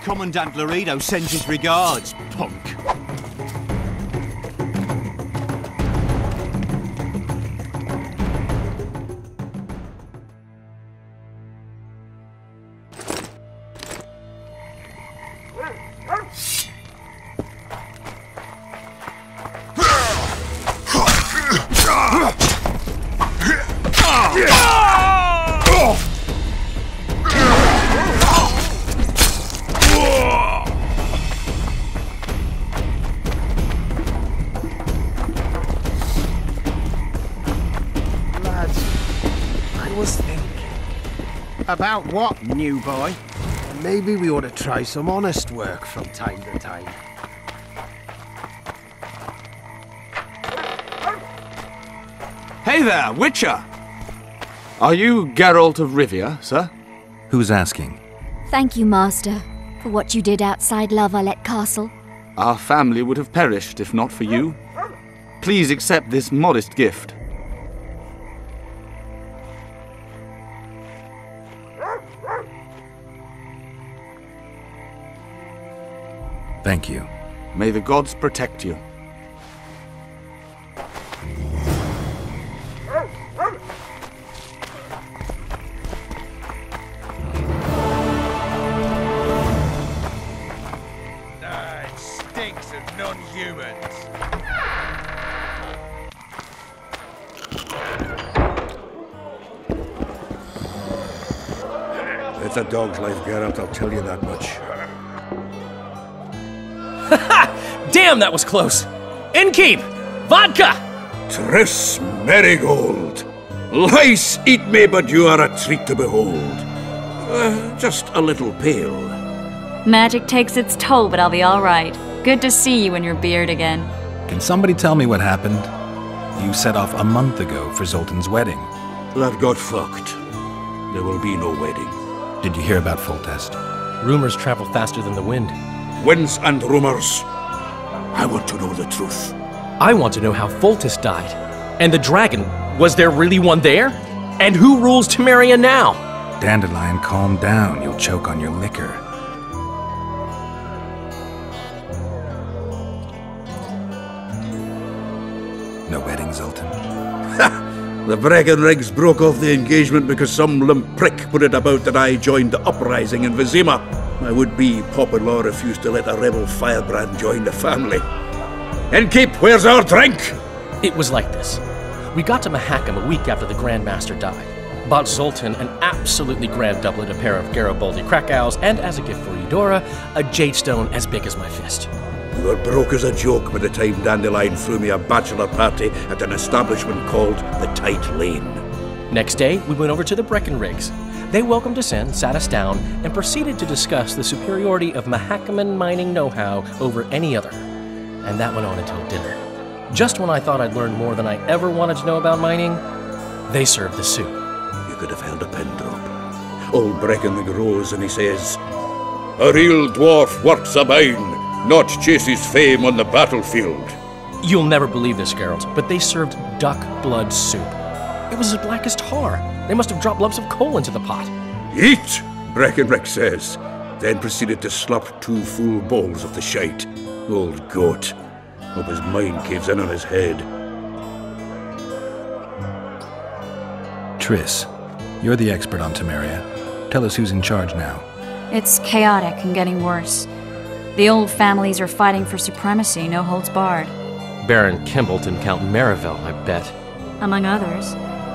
Commandant Laredo sends his regards, punk. About what, new boy? Maybe we ought to try some honest work from time to time. Hey there, Witcher! Are you Geralt of Rivia, sir? Who's asking? Thank you, Master, for what you did outside La Valette Castle. Our family would have perished if not for you. Please accept this modest gift. Thank you. May the gods protect you. It stinks of non-humans. It's a dog's life, Geralt, I'll tell you that much. Damn, that was close! Innkeep! Vodka! Triss Marigold! Lice eat me, but you are a treat to behold. Just a little pale. Magic takes its toll, but I'll be all right. Good to see you in your beard again. Can somebody tell me what happened? You set off a month ago for Zoltan's wedding. That got fucked. There will be no wedding. Did you hear about Foltest? Rumors travel faster than the wind. Winds and rumors. I want to know the truth. I want to know how Foltest died. And the dragon, was there really one there? And who rules Temeria now? Dandelion, calm down. You'll choke on your liquor. No wedding, Zoltan? The Breckenrigs broke off the engagement because some limp prick put it about that I joined the uprising in Vizima. My would-be pop-in-law refused to let a rebel firebrand join the family. Innkeep, where's our drink? It was like this. We got to Mahakam a week after the Grand Master died. Bought Zoltan an absolutely grand doublet, a pair of Garibaldi Krakows, and as a gift for Eudora, a jade stone as big as my fist. We were broke as a joke by the time Dandelion threw me a bachelor party at an establishment called the Tight Lane. Next day, we went over to the Breckenrigs. They welcomed us in, sat us down, and proceeded to discuss the superiority of Mahakaman mining know-how over any other. And that went on until dinner. Just when I thought I'd learned more than I ever wanted to know about mining, they served the soup. You could have held a pin drop. Old Breckenrig rose and he says, "A real dwarf works a mine, not chases fame on the battlefield." You'll never believe this, Geralt, but they served duck blood soup. It was as black as tar. They must have dropped lumps of coal into the pot. "Eat," Breckenrig says, then proceeded to slurp 2 full bowls of the shite. Old goat. Hope his mind caves in on his head. Triss, you're the expert on Temeria. Tell us who's in charge now. It's chaotic and getting worse. The old families are fighting for supremacy, no holds barred. Baron Kimbalt and Count Marivel, I bet. Among others.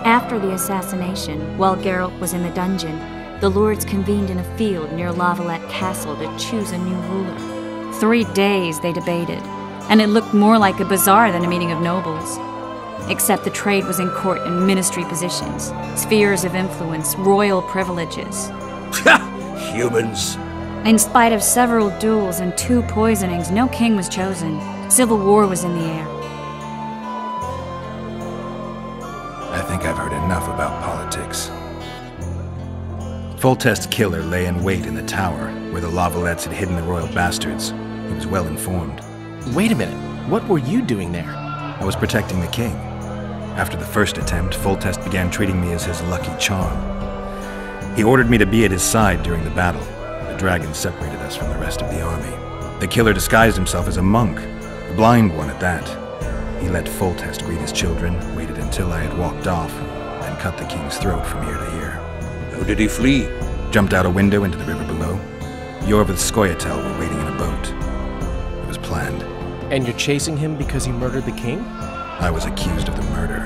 After the assassination, while Geralt was in the dungeon, the lords convened in a field near La Valette Castle to choose a new ruler. 3 days they debated, and it looked more like a bazaar than a meeting of nobles. Except the trade was in court and ministry positions, spheres of influence, royal privileges. Humans. In spite of several duels and 2 poisonings, no king was chosen. Civil war was in the air. I think I've heard enough about politics. Foltest's killer lay in wait in the tower, where the La Valettes had hidden the royal bastards. He was well informed. Wait a minute. What were you doing there? I was protecting the king. After the first attempt, Foltest began treating me as his lucky charm. He ordered me to be at his side during the battle. The dragon separated us from the rest of the army. The killer disguised himself as a monk, a blind one at that. He let Foltest greet his children, waited until I had walked off, and cut the king's throat from ear to ear. How did he flee? Jumped out a window into the river below. Yorv with Skoyatel were waiting in a boat. It was planned. And you're chasing him because he murdered the king? I was accused of the murder.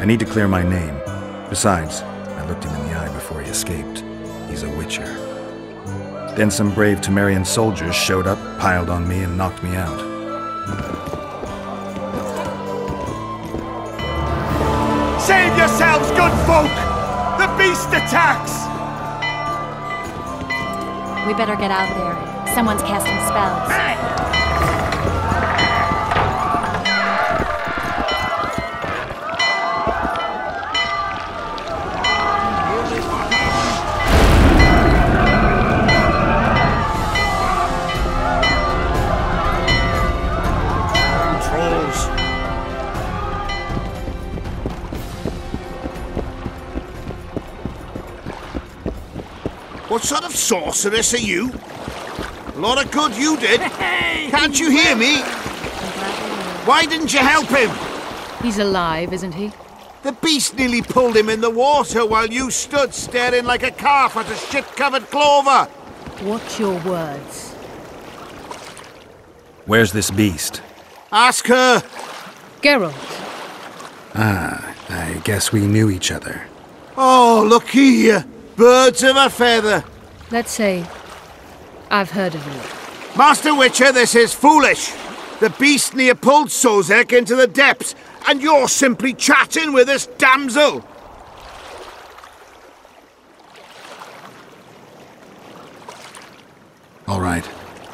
I need to clear my name. Besides, I looked him in the eye before he escaped. He's a witcher. Then some brave Temerian soldiers showed up, piled on me, and knocked me out. Save yourselves, good folk! The beast attacks! We better get out there. Someone's casting spells. What sort of sorceress are you? A lot of good you did. Can't you hear me? Why didn't you help him? He's alive, isn't he? The beast nearly pulled him in the water while you stood staring like a calf at a shit-covered clover. Watch your words. Where's this beast? Ask her. Geralt. Ah, I guess we knew each other. Oh, look here. Birds of a feather. Let's say I've heard of you. Master Witcher, this is foolish. The beast near pulled Sozek into the depths, and you're simply chatting with this damsel. All right.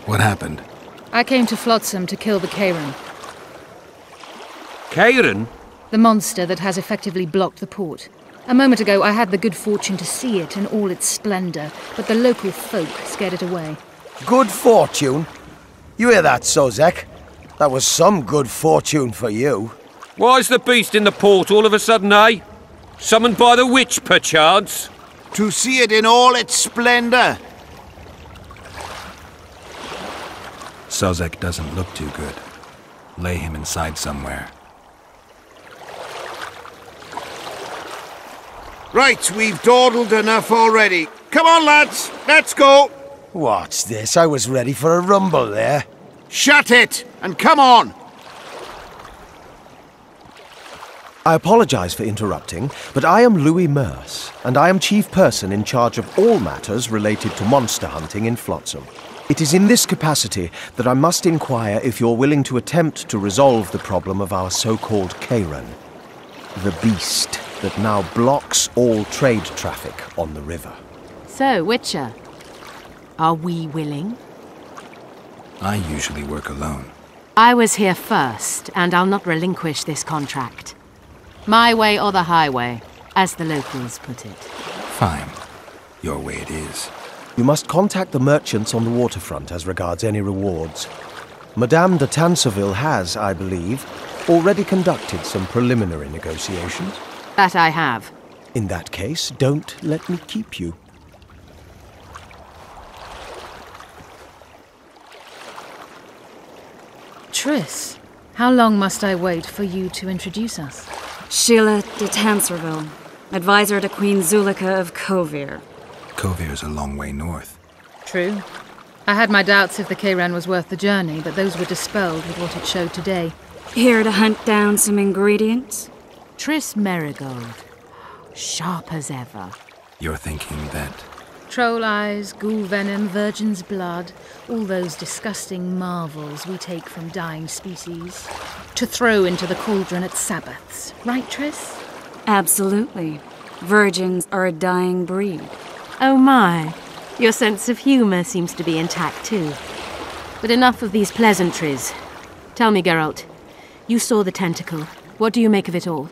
What happened? I came to Flotsam to kill the Kayran, Kayran? the monster that has effectively blocked the port. A moment ago, I had the good fortune to see it in all its splendor, but the local folk scared it away. Good fortune? You hear that, Sozek? That was some good fortune for you. Why's the beast in the port all of a sudden, eh? Summoned by the witch, perchance? To see it in all its splendor. Sozek doesn't look too good. Lay him inside somewhere. Right, we've dawdled enough already. Come on, lads, let's go. What's this? I was ready for a rumble there. Shut it, and come on. I apologize for interrupting, but I am Louis Merce, and I am chief person in charge of all matters related to monster hunting in Flotsam. It is in this capacity that I must inquire if you're willing to attempt to resolve the problem of our so-called Kayran, the beast that now blocks all trade traffic on the river. So, Witcher, are we willing? I usually work alone. I was here first, and I'll not relinquish this contract. My way or the highway, as the locals put it. Fine. Your way it is. You must contact the merchants on the waterfront as regards any rewards. Madame de Tanseville has, I believe, already conducted some preliminary negotiations. That I have. In that case, don't let me keep you. Triss, how long must I wait for you to introduce us? Sheila de Tanserville, advisor to Queen Zulika of Kovir. Kovir's a long way north. True. I had my doubts if the Kayran was worth the journey, but those were dispelled with what it showed today. Here to hunt down some ingredients? Triss Merigold. Sharp as ever. You're thinking that... Troll eyes, ghoul venom, virgin's blood, all those disgusting marvels we take from dying species, to throw into the cauldron at Sabbaths. Right, Triss? Absolutely. Virgins are a dying breed. Oh my, your sense of humour seems to be intact too. But enough of these pleasantries. Tell me, Geralt, you saw the tentacle. What do you make of it all?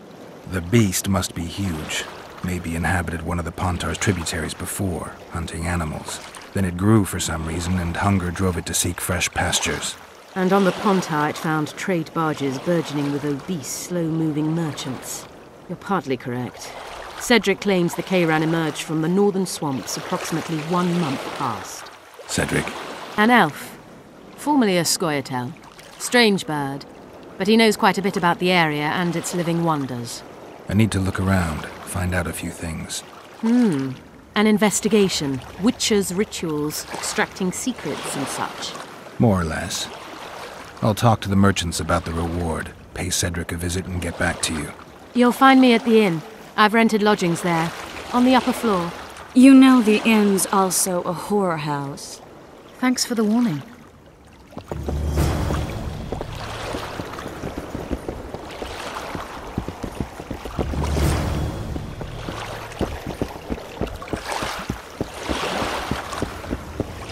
The beast must be huge. Maybe inhabited one of the Pontar's tributaries before, hunting animals. Then it grew for some reason, and hunger drove it to seek fresh pastures. And on the Pontar it found trade barges burgeoning with obese, slow-moving merchants. You're partly correct. Cedric claims the Kayran emerged from the northern swamps approximately 1 month past. Cedric? An elf, formerly a scoia'tael. Strange bird, but he knows quite a bit about the area and its living wonders. I need to look around, find out a few things. An investigation, witches' rituals, extracting secrets and such. More or less. I'll talk to the merchants about the reward, pay Cedric a visit and get back to you. You'll find me at the inn. I've rented lodgings there, on the upper floor. You know the inn's also a whorehouse. Thanks for the warning.